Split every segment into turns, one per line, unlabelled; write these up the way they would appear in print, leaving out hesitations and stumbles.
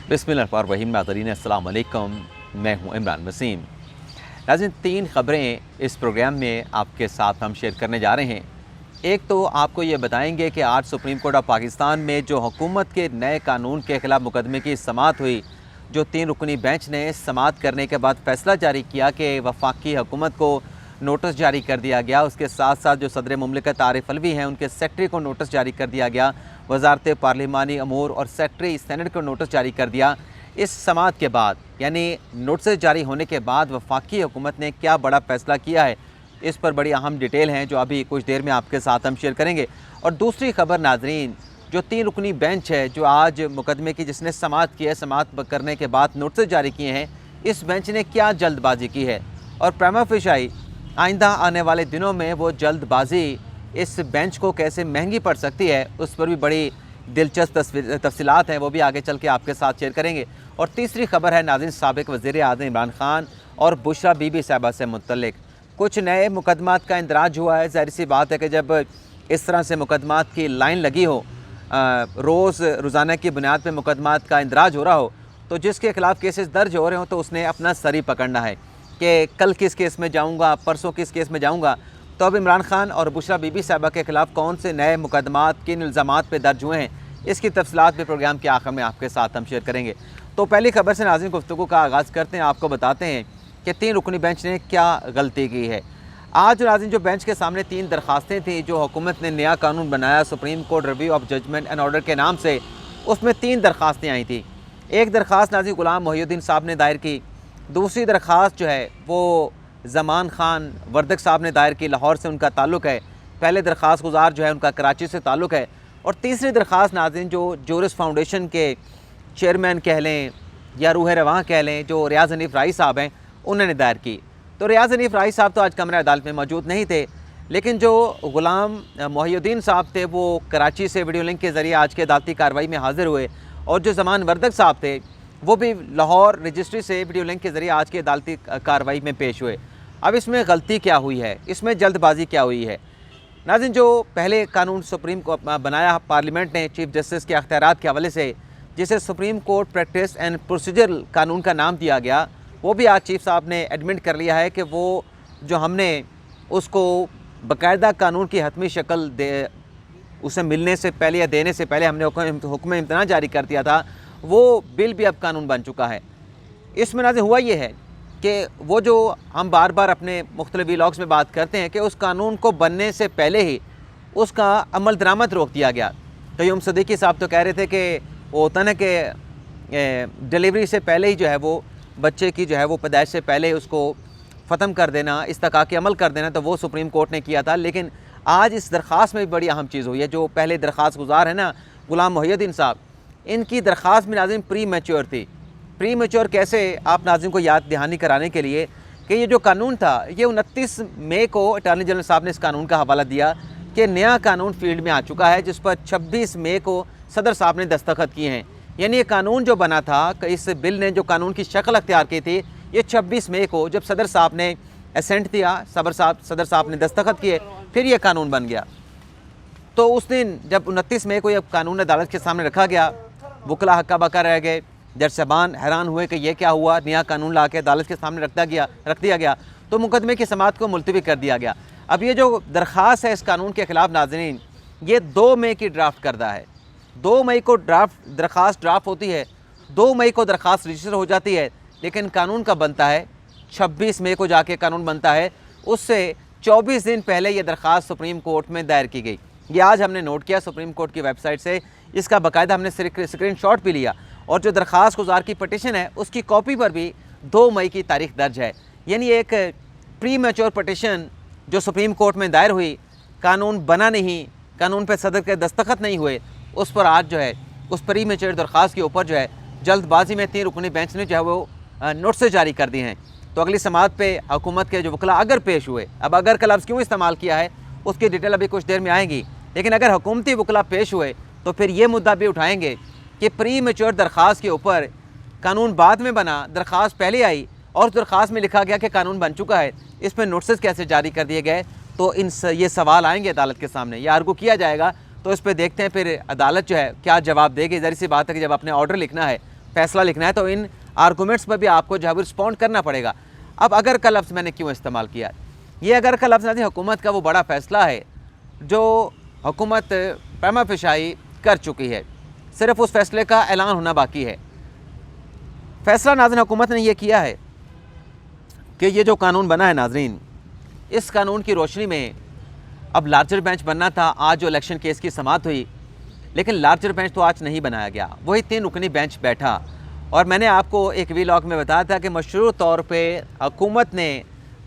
बिस्मिल्लाहिर्रहमानिर्रहीम। नाज़रीन अस्सलाम वालेकुम, मैं हूं इमरान वसीम। नाज़रीन, 3 ख़बरें इस प्रोग्राम में आपके साथ हम शेयर करने जा रहे हैं। एक तो आपको ये बताएंगे कि आज सुप्रीम कोर्ट ऑफ पाकिस्तान में जो हुकूमत के नए कानून के ख़िलाफ़ मुकदमे की समाअत हुई, जो 3 रुकनी बेंच ने समाअत करने के बाद फ़ैसला जारी किया कि वफाकी हुकूमत को नोटिस जारी कर दिया गया। उसके साथ साथ जो सदर मुमलिकत आरिफ अलवी हैं, उनके सेक्रेटरी को नोटिस जारी कर दिया गया। वजारत पार्लिमानी अमूर और सेक्रेटरी सेनेट को नोटिस जारी कर दिया। इस समाअत के बाद यानी नोटिस जारी होने के बाद वफाकी हुकूमत ने क्या बड़ा फ़ैसला किया है, इस पर बड़ी अहम डिटेल हैं जो अभी कुछ देर में आपके साथ हम शेयर करेंगे। और दूसरी खबर नाजरीन, जो 3 रुकनी बेंच है जो आज मुकदमे की जिसने समाअत की है, समाअत करने के बाद नोटिस जारी किए हैं, इस बेंच ने क्या जल्दबाजी की है और प्रीमा फेशी आइंदा आने वाले दिनों में वो जल्दबाजी इस बेंच को कैसे महंगी पड़ सकती है, उस पर भी बड़ी दिलचस्प तफसीलात हैं, वो भी आगे चल के आपके साथ शेयर करेंगे। और तीसरी खबर है नाज़रीन, साबिक़ वज़ीर आज़म इमरान खान और बुशरा बीबी साहिबा से मुतल्लिक कुछ नए मुकदमात का इंदराज हुआ है। ज़ाहिर सी बात है कि जब इस तरह से मुकदमात की लाइन लगी हो, रोज़ाना की बुनियाद पर मुकदमात का इंदराज हो रहा हो, तो जिसके ख़िलाफ़ केसेस दर्ज हो रहे हों तो उसने अपना सर ही पकड़ना है कि कल किस केस में जाऊँगा, परसों किस केस में जाऊँगा। तो अब इमरान खान और बुशरा बीबी साहिबा के ख़िलाफ़ कौन से नए मुकदमात किन इल्ज़ामात पे दर्ज हुए हैं, इसकी तफसीलात भी प्रोग्राम के आखिर में आपके साथ हम शेयर करेंगे। तो पहली खबर से नाज़रीन गुफ्तगू का आगाज़ करते हैं। आपको बताते हैं कि 3 रुकनी बेंच ने क्या गलती की है। आज नाज़रीन जो बेंच के सामने 3 दरख्वास्तें थीं, जो हुकूमत ने नया कानून बनाया supreme court review of judgment and order के नाम से, उसमें 3 दरख्वास्तें आई थी। एक दरख्वास्त नाज़रीन गुलाम मोहिउद्दीन साहब ने दायर की, दूसरी दरख्वास्त जो है वो ज़मान ख़ान वर्दक साहब ने दायर की, लाहौर से उनका ताल्लुक़ है। पहले दरख्वास्त गुज़ार जो है उनका कराची से ताल्लुक़ है। और तीसरी दरख्वास्त नाज़रीन जो जोरिस फाउंडेशन के चेयरमैन कह लें या रूह रवां कह लें, जो रियाज़ हनीफ राही साहब हैं, उन्होंने दायर की। तो रियाज़ हनीफ राही साहब तो आज कमरा अदालत में मौजूद नहीं थे, लेकिन जो गुलाम मोहिउद्दीन साहब थे वो कराची से वीडियो लिंक के ज़रिए आज की अदालती कार्रवाई में हाज़िर हुए। और जो ज़मान वर्दक साहब थे वो भी लाहौर रजिस्ट्री से वीडियो लिंक के ज़रिए आज की अदालती कार्रवाई में पेश हुए। अब इसमें गलती क्या हुई है, इसमें जल्दबाजी क्या हुई है? नाज़रीन, जो पहले कानून सुप्रीम को बनाया पार्लियामेंट ने चीफ जस्टिस के अख्तियारात के हवाले से, जिसे supreme court practice and procedure कानून का नाम दिया गया, वो भी आज चीफ साहब ने एडमिट कर लिया है कि वो जो हमने उसको बाकायदा कानून की हतमी शक्ल उसे मिलने से पहले या देने से पहले हमने हुक्म इम्तना जारी कर दिया था, वो बिल भी अब कानून बन चुका है। इसमें नाज़रीन हुआ ये है कि वो जो हम बार बार अपने मुख्तलिफ व्लॉग्स में बात करते हैं कि उस कानून को बनने से पहले ही उसका अमल दरामद रोक दिया गया। क़य्यूम सिद्दीकी साहब तो कह रहे थे कि वो होता ना कि डिलीवरी से पहले ही जो है वो बच्चे की जो है वो पैदाइश से पहले उसको ख़त्म कर देना, इस्तका के अमल कर देना, तो वो सुप्रीम कोर्ट ने किया था। लेकिन आज इस दरख्वास्त में भी बड़ी अहम चीज़ हुई है। जो पहले दरख्वास्त गुज़ार है ना गुलाम मोहिउद्दीन साहब, इनकी दरख्वास्त में नाज़रीन प्री मैच्योर थी। प्री मैच्योर कैसे, आप नाज़रीन को याद दहानी कराने के लिए कि ये जो कानून था ये 29 मई को अटॉर्नी जनरल साहब ने इस कानून का हवाला दिया कि नया कानून फील्ड में आ चुका है, जिस पर 26 मई को सदर साहब ने दस्तखत किए हैं। यानी ये कानून जो बना था, इस बिल ने जो कानून की शक्ल अख्तियार की थी, ये 26 मई को जब सदर साहब ने एसेंट दिया, सदर साहब ने दस्तखत किए, फिर ये कानून बन गया। तो उस दिन जब 29 मई को यह कानून अदालत के सामने रखा गया, वकला हक्का बक्का रह गए, जज साहबान हैरान हुए कि यह क्या हुआ, नया कानून ला के अदालत के सामने रख दिया गया, तो मुकदमे की समाअत को मुलतवी कर दिया गया। अब ये जो दरख्वास्त है इस कानून के ख़िलाफ़ नाज़रीन, ये 2 मई की ड्राफ्ट करदा है। 2 मई को दरख्वास्त ड्राफ्ट होती है, 2 मई को दरख्वास्त रजिस्टर हो जाती है, लेकिन कानून का बनता है 26 मई को जाके कानून बनता है। उससे 24 दिन पहले ये दरख्वास्त सुप्रीम कोर्ट में दायर की गई। ये आज हमने नोट किया सुप्रीम कोर्ट की वेबसाइट से, इसका बाकायदा हमने स्क्रीनशॉट भी लिया। और जो दरख्वास्त गुज़ार की पटिशन है उसकी कॉपी पर भी 2 मई की तारीख दर्ज है। यानी एक प्री मैच्योर पटिशन जो सुप्रीम कोर्ट में दायर हुई, कानून बना नहीं, कानून पर सदर के दस्तखत नहीं हुए, उस पर आज जो है उस प्री मैच्योर दरख्वास्त के ऊपर जो है जल्दबाजी में 3 रुकनी बेंच ने जो है वो नोटिस जारी कर दिए हैं। तो अगली समाअत पे हुकूमत के जो वकला अगर पेश हुए, अब अगर का लफ्ज़ क्यों इस्तेमाल किया है उसकी डिटेल अभी कुछ देर में आएगी, लेकिन अगर हुकूमती वकला पेश हुए तो फिर ये मुद्दा भी उठाएंगे कि प्री मैच्योर दरख्वास्त के ऊपर कानून बाद में बना, दरख्वास्त पहले आई और दरख्वास्त में लिखा गया कि कानून बन चुका है, इस पर नोटिस कैसे जारी कर दिए गए। तो ये सवाल आएंगे अदालत के सामने, ये आर्गू किया जाएगा। तो इस पर देखते हैं फिर अदालत जो है क्या जवाब देगी। ज़ाहिर सी बात है कि जब आपने ऑर्डर लिखना है फ़ैसला लिखना है तो इन आर्गूमेंट्स पर भी आपको जो है वो रिस्पॉन्ड करना पड़ेगा। अब अगर का लफ्ज़ मैंने क्यों इस्तेमाल किया, ये अगर का लफ्ज़ हुकूमत का वो बड़ा फ़ैसला है जो हुकूमत पैमा फिशाई कर चुकी है, सिर्फ उस फैसले का ऐलान होना बाकी है। फ़ैसला नाज़रीन हुकूमत ने यह किया है कि ये जो कानून बना है नाज़रीन, इस कानून की रोशनी में अब लार्जर बेंच बनना था। आज जो इलेक्शन केस की समाअत हुई, लेकिन लार्जर बेंच तो आज नहीं बनाया गया, वही 3 रुकनी बेंच बैठा। और मैंने आपको एक वीलॉग में बताया था कि मशरूर तौर पे हुकूमत ने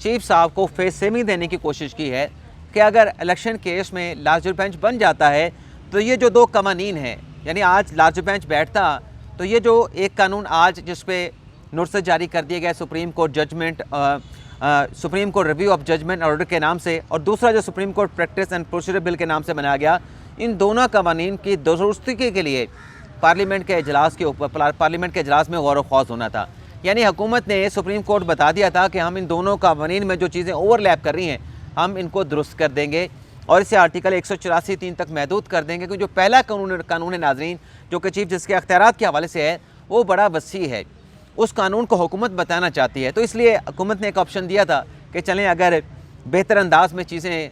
चीफ साहब को फेसेमी देने की कोशिश की है कि अगर इलेक्शन केस में लार्जर बेंच बन जाता है तो ये जो 2 कवानीन हैं, यानी आज लार्जर बेंच बैठता तो ये जो एक कानून आज जिस पे नोटिस जारी कर दिया गया supreme court judgment, supreme court review of judgment order के नाम से, और दूसरा जो supreme court practice and procedure bill के नाम से बनाया गया, इन दोनों कवानीन की दुरुस्ती के लिए पार्लियामेंट के इजलास के ऊपर पार्लियामेंट के इजलास में गौर ख्वास होना था। यानी हुकूमत ने सुप्रीम कोर्ट बता दिया था कि हम इन दोनों कवानीन में जो चीज़ें ओवरलैप कर रही हैं हम इनको दुरुस्त कर देंगे और इसे आर्टिकल 184(3) तक महदूद कर देंगे। क्योंकि जो पहला कानून है नाज़रीन, जो कि चीफ जस्टिस के अख्तियारात के हवाले से है, वो बड़ा वसी है, उस कानून को हुकूमत बताना चाहती है। तो इसलिए हुकूमत ने एक ऑप्शन दिया था कि चलें अगर बेहतर अंदाज में चीज़ें,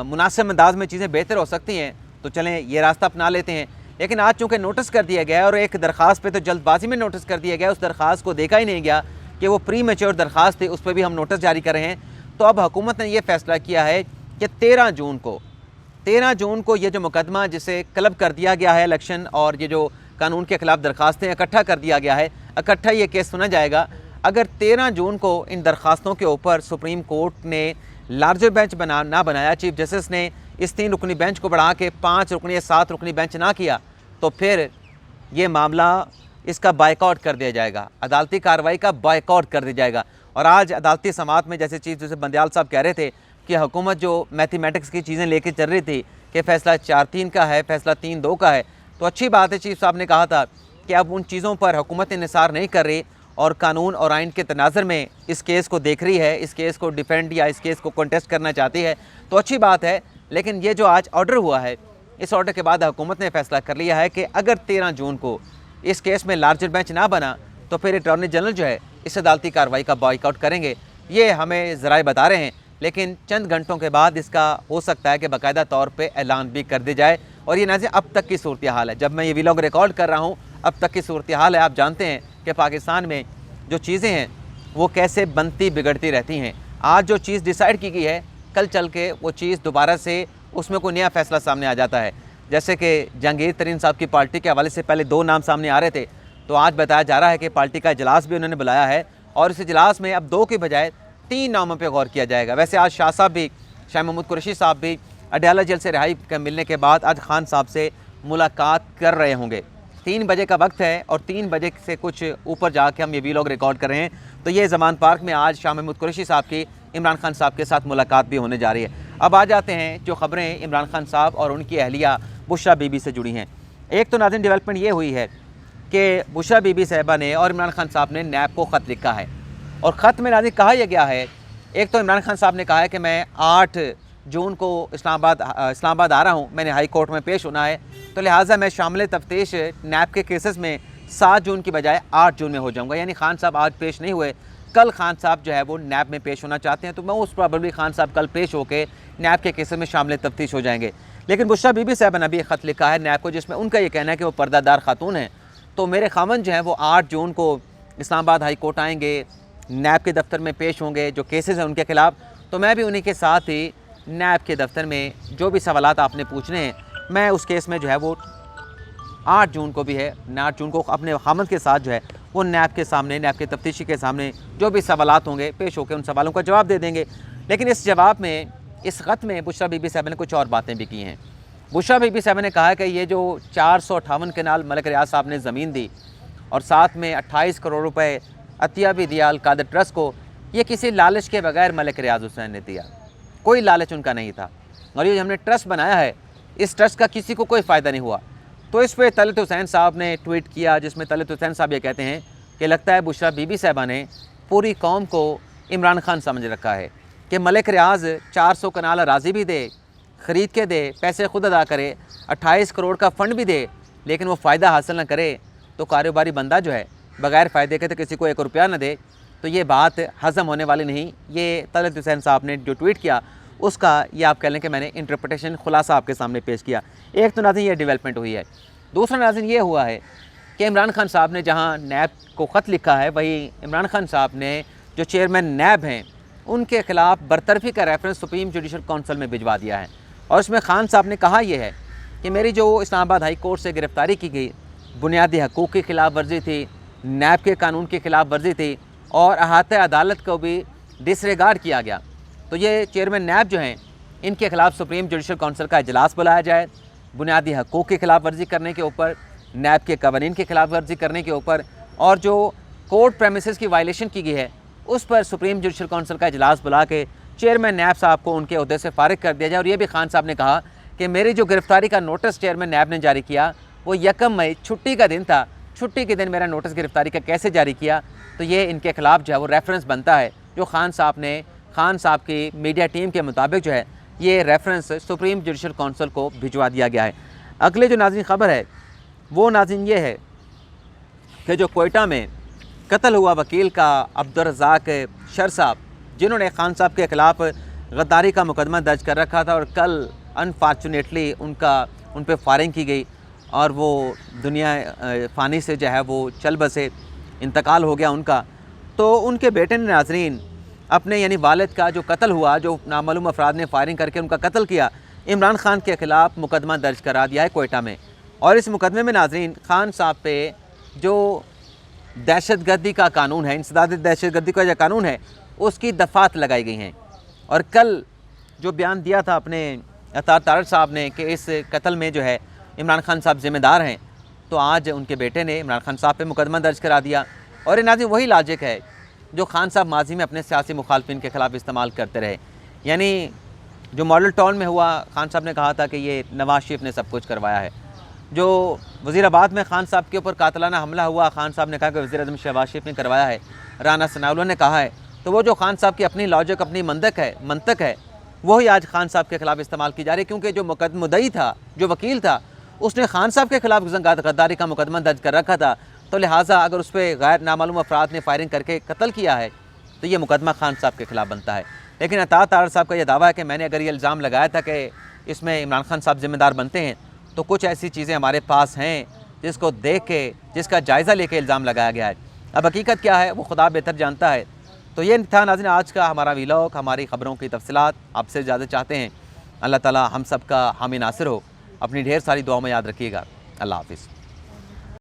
मुनासिब अंदाज में चीज़ें बेहतर हो सकती हैं तो चलें ये रास्ता अपना लेते हैं। लेकिन आज चूँकि नोटिस कर दिया गया और एक दरख्वास्त पे तो जल्दबाजी में नोटिस कर दिया गया, उस दरख्वास्त को देखा ही नहीं गया कि वो प्री मैच्योर दरख्वास्त थी, उस पर भी हम नोटिस जारी कर रहे हैं। तो अब हुकूमत ने यह फ़ैसला किया है कि 13 जून को ये जो मुकदमा जिसे क्लब कर दिया गया है इलेक्शन और ये जो कानून के ख़िलाफ़ दरख्वास्तें इकट्ठा कर दिया गया है, इकट्ठा ये केस सुना जाएगा। अगर 13 जून को इन दरख्वास्तों के ऊपर सुप्रीम कोर्ट ने लार्जर बेंच ना बनाया, चीफ जस्टिस ने इस 3 रुकनी बेंच को बढ़ा के 5 रुकनी या 7 रुकनी बेंच ना किया, तो फिर ये मामला इसका बायकॉट कर दिया जाएगा, अदालती कार्रवाई का बायकॉट कर दिया जाएगा। और आज अदालती समाअत में जैसे चीफ जस्टिस बंदयाल साहब कह रहे थे कि हुकूमत जो मैथमेटिक्स की चीज़ें लेके चल रही थी कि फ़ैसला 4-3 का है, फ़ैसला 3-2 का है, तो अच्छी बात है। चीफ साहब ने कहा था कि अब उन चीज़ों पर हुकूमत निसार नहीं कर रही और कानून और आइन के तनाज़र में इस केस को देख रही है, इस केस को डिफेंड या इस केस को कंटेस्ट करना चाहती है, तो अच्छी बात है। लेकिन ये जो आज ऑर्डर हुआ है, इस ऑर्डर के बाद हुकूमत ने फ़ैसला कर लिया है कि अगर 13 जून को इस केस में लार्जर बेंच ना बना तो फिर अटॉर्नी जनरल जो है इस अदालती कार्रवाई का बॉयकॉट करेंगे। ये हमें ज़राए बता रहे हैं, लेकिन चंद घंटों के बाद इसका हो सकता है कि बाकायदा तौर पे ऐलान भी कर दिया जाए। और ये नाज़रीन अब तक की सूरत हाल है, जब मैं ये व्लॉग रिकॉर्ड कर रहा हूँ अब तक की सूरत हाल है। आप जानते हैं कि पाकिस्तान में जो चीज़ें हैं वो कैसे बनती बिगड़ती रहती हैं। आज जो चीज़ डिसाइड की गई है, कल चल के वो चीज़ दोबारा से उसमें कोई नया फ़ैसला सामने आ जाता है। जैसे कि जहांगीर तरीन साहब की पार्टी के हवाले से पहले 2 नाम सामने आ रहे थे, तो आज बताया जा रहा है कि पार्टी का इजलास भी उन्होंने बुलाया है और इस इजलास में अब 2 की बजाय 3 नामों पर गौर किया जाएगा। वैसे आज शाह साहब भी, शाह महमूद कुरैशी साहब भी अडयाला जेल से रिहाई के मिलने के बाद आज खान साहब से मुलाकात कर रहे होंगे। 3 बजे का वक्त है और 3 बजे से कुछ ऊपर जाके हम ये व्लॉग रिकॉर्ड कर रहे हैं। तो ये ज़मान पार्क में आज शाह महमूद कुरैशी साहब की इमरान खान साहब के साथ मुलाकात भी होने जा रही है। अब आ जाते हैं जो ख़बरें इमरान खान साहब और उनकी अहलिया बुशरा बीबी से जुड़ी हैं। एक तो नाज़रीन डेवलपमेंट ये हुई है कि बुशरा बीबी साहिबा ने और इमरान खान साहब ने नैब को ख़त लिखा है और ख़त में नाज़रीन कहा यह गया है, एक तो इमरान खान साहब ने कहा है कि मैं 8 जून को इस्लामाबाद आ रहा हूँ, मैंने हाई कोर्ट में पेश होना है, तो लिहाजा मैं शामिल तफ्तीश नैब के केसेस में 7 जून की बजाय 8 जून में हो जाऊँगा। यानी खान साहब आज पेश नहीं हुए, कल खान साहब जो है वो नैब में पेश होना चाहते हैं, तो मैं उस प्रॉब्लली खान साहब कल पेश होकर नैब के केसेस में शामिल तफ्तीश हो जाएंगे। लेकिन बुशरा बीबी साहब ने भी एक ख़त लिखा है नैब को, जिसमें उनका ये कहना है कि वो पर्दादार खातून हैं, तो मेरे खामन जो है वो 8 जून को इस्लामाबाद हाई कोर्ट आएँगे, नैब के दफ्तर में पेश होंगे जो केसेस हैं उनके ख़िलाफ़, तो मैं भी उन्हीं के साथ ही नैब के दफ्तर में जो भी सवालात आपने पूछने हैं मैं उस केस में जो है वो 8 जून को भी है, 8 जून को अपने खामद के साथ जो है वो नैब के सामने, नैब के तफ्तीशी के सामने जो भी सवालात होंगे पेश होकर उन सवालों का जवाब दे देंगे। लेकिन इस जवाब में, इस ख़त में बुशरा बीबी साहब ने कुछ और बातें भी की हैं। बुशरा बीबी साहब ने कहा कि ये जो 458 कनाल मलिक रियाज साहब ने ज़मीन दी और साथ में 28 करोड़ रुपए अतिया भी दिया अलकादर ट्रस्ट को, ये किसी लालच के बगैर मलिक रियाज हुसैन ने दिया, कोई लालच उनका नहीं था। और ये हमने ट्रस्ट बनाया है, इस ट्रस्ट का किसी को कोई फ़ायदा नहीं हुआ। तो इस पर तलत हुसैन साहब ने ट्वीट किया, जिसमें तलत हुसैन साहब ये कहते हैं कि लगता है बुशरा बीबी साहबा ने पूरी कौम को इमरान खान समझ रखा है कि मलिक रियाज 400 कनाल अराज़ी भी दे, ख़रीद के दे, पैसे खुद अदा करे, 28 करोड़ का फ़ंड भी दे, लेकिन वो फ़ायदा हासिल न करे तो कारोबारी बंदा जो है बग़ैर फ़ायदे के तो किसी को 1 रुपया न दे, तो ये बात हज़म होने वाली नहीं। ये तलत हुसैन साहब ने जो ट्वीट किया उसका ये आप कह लें कि मैंने इंटरप्रिटेशन खुलासा आपके सामने पेश किया। एक तो नाज़रीन ये डेवलपमेंट हुई है। दूसरा नाज़रीन ये हुआ है कि इमरान खान साहब ने जहाँ नैब को ख़त लिखा है, वही इमरान खान साहब ने जो चेयरमैन नैब हैं उनके ख़िलाफ़ बरतरफ़ी का रेफरेंस सुप्रीम जुडिशल काउंसिल में भिजवा दिया है। और उसमें खान साहब ने कहा यह है कि मेरी जो इस्लामाबाद हाई कोर्ट से गिरफ़्तारी की गई बुनियादी हकूक़ की ख़िलाफ़ वर्जी थी, नैब के कानून की ख़िलाफ़ वर्जी थी और अहाते अदालत को भी डिसरिगार्ड किया गया। तो ये चेयरमैन नैब जो हैं इनके ख़िलाफ़ सुप्रीम जुडिशल काउंसिल का इजलास बुलाया जाए, बुनियादी हकूक़ की ख़िलाफ़ वर्जी करने के ऊपर, नैब के कवानीन की ख़िलाफ़ वर्जी करने के ऊपर और जो कोर्ट प्रेमिसेस की वायलेशन की गई है उस पर सुप्रीम जुडिशल काउंसिल का इजलास बुला के चेयरमैन नैब साहब को उनके ओहदे से फ़ारिग कर दिया जाए। और ये भी खान साहब ने कहा कि मेरी जो गिरफ़्तारी का नोटिस चेयरमैन नैब ने जारी किया वो 1 मई छुट्टी का दिन था, छुट्टी के दिन मेरा नोटिस गिरफ़्तारी का कैसे जारी किया, तो ये इनके ख़िलाफ़ जो है वो रेफरेंस बनता है जो खान साहब की मीडिया टीम के मुताबिक जो है ये रेफरेंस सुप्रीम जुडिशल काउंसिल को भिजवा दिया गया है। अगले जो नाज़रीन ख़बर है वो नाज़रीन ये है कि जो कोयटा में कत्ल हुआ वकील का अब्दुर्रज़ाक शर साहब, जिन्होंने खान साहब के ख़िलाफ़ गद्दारी का मुकदमा दर्ज कर रखा था और कल अनफॉर्चुनेटली उन पर फायरिंग की गई और वो दुनिया फ़ानी से जो है वो चल बसे, इंतकाल हो गया उनका। तो उनके बेटे ने नाज़रीन अपने यानी वालिद का जो कत्ल हुआ, जो नामालूम अफराद ने फायरिंग करके उनका कत्ल किया, इमरान खान के ख़िलाफ़ मुकदमा दर्ज करा दिया है कोयटा में। और इस मुकदमे में नाज़रीन खान साहब पे जो दहशतगर्दी का कानून है, इंसदाद दहशतगर्दी का जो कानून है उसकी दफ़ात लगाई गई हैं। और कल जो बयान दिया था अपने अतार तारड़ साहब ने कि इस कत्ल में जो है इमरान खान साहब ज़िम्मेदार हैं, तो आज उनके बेटे ने इमरान खान साहब पे मुकदमा दर्ज करा दिया। और ये नाज़रीन वही लॉजिक है जो खान साहब माजी में अपने सियासी मुखालफिन के ख़िलाफ़ इस्तेमाल करते रहे। यानी जो मॉडल टाउन में हुआ, खान साहब ने कहा था कि ये नवाज शरीफ ने सब कुछ करवाया है। जो वज़ीराबाद में खान साहब के ऊपर कातलाना हमला हुआ, खान साहब ने कहा कि वज़ीर आज़म शहबाज शरीफ ने करवाया है, राना सनाउल्लाह ने कहा है। तो वो जो खान साहब की अपनी लॉजिक, अपनी मंतक है वही आज खान साहब के ख़िलाफ़ इस्तेमाल की जा रही है। क्योंकि जो मुद्दई था, जो वकील था, उसने खान साहब के ख़िलाफ़ गद्दारी का मुकदमा दर्ज कर रखा था। तो लिहाजा अगर उस पर गैर नामालूम अफराद ने फायरिंग करके कत्ल किया है तो ये मुकदमा खान साहब के ख़िलाफ़ बनता है। लेकिन अतार तारड़ साहब का यह दावा है कि मैंने अगर ये इल्ज़ाम लगाया था कि इसमें इमरान खान साहब ज़िम्मेदार बनते हैं, तो कुछ ऐसी चीज़ें हमारे पास हैं जिसको देख के, जिसका जायज़ा लेके इल्ज़ाम लगाया गया है। अब हकीकत क्या है वो खुदा बेहतर जानता है। तो ये था नाज़रीन आज का हमारा व्लॉग, हमारी ख़बरों की तफसीलात आपसे ज़्यादा चाहते हैं। अल्लाह ताला हम सब का हामी नासिर हो। अपनी ढेर सारी दुआ में याद रखिएगा। अल्लाह हाफ़िज़।